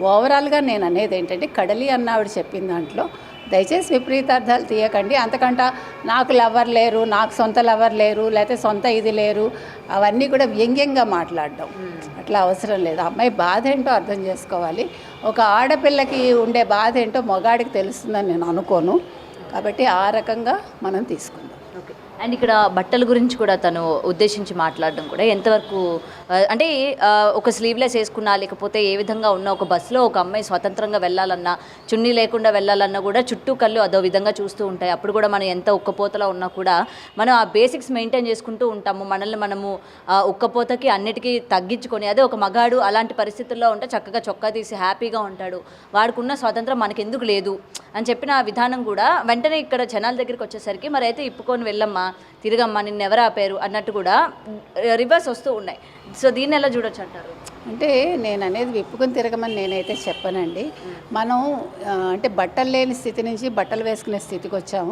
ఓవరాల్గా నేను అనేది ఏంటంటే కడలి అన్న ఆవిడ చెప్పిన దాంట్లో దయచేసి విపరీతార్థాలు తీయకండి. అంతకంట నాకు లవర్ లేరు, నాకు సొంత లవర్ లేరు, లేకపోతే సొంత ఇది లేరు, అవన్నీ కూడా వ్యంగ్యంగా మాట్లాడడం అట్లా అవసరం లేదు. అమ్మాయి బాధ ఏంటో అర్థం చేసుకోవాలి. ఒక ఆడపిల్లకి ఉండే బాధ ఏంటో మగాడికి తెలుస్తుందని నేను అనుకోను. కాబట్టి ఆ రకంగా మనం తీసుకుందాం. ఓకే. అండ్ ఇక్కడ బట్టల గురించి కూడా తను ఉద్దేశించి మాట్లాడడం కూడా ఎంతవరకు అంటే ఒక స్లీవ్లెస్ వేసుకున్నా లేకపోతే ఏ విధంగా ఉన్న ఒక బస్సులో ఒక అమ్మాయి స్వతంత్రంగా వెళ్ళాలన్నా చున్నీ లేకుండా వెళ్ళాలన్నా కూడా చుట్టూ కళ్ళు అదో విధంగా చూస్తూ ఉంటాయి. అప్పుడు కూడా మనం ఎంత ఉక్కపోతలో ఉన్నా కూడా మనం ఆ బేసిక్స్ మెయింటైన్ చేసుకుంటూ ఉంటాము. మనల్ని మనము ఉక్కపోతకి అన్నిటికీ తగ్గించుకొని, అదే ఒక మగాడు అలాంటి పరిస్థితుల్లో ఉంటే చక్కగా చొక్కా తీసి హ్యాపీగా ఉంటాడు. వాడుకున్న స్వాతంత్రం మనకెందుకు లేదు అని చెప్పిన ఆ విధానం కూడా వెంటనే ఇక్కడ జనాల దగ్గరికి వచ్చేసరికి మరి అయితే ఇప్పుకొని వెళ్ళమ్మా, తిరగమ్మా, నిన్ను ఎవరు ఆపారు అన్నట్టు కూడా రివర్స్ వస్తూ ఉన్నాయి. సో దీన్ని ఎలా చూడొచ్చు అంటారు? అంటే నేను అనేది విప్పుకొని తిరగమని నేనైతే చెప్పనండి. మనం అంటే బట్టలు లేని స్థితి నుంచి బట్టలు వేసుకునే స్థితికి వచ్చాము.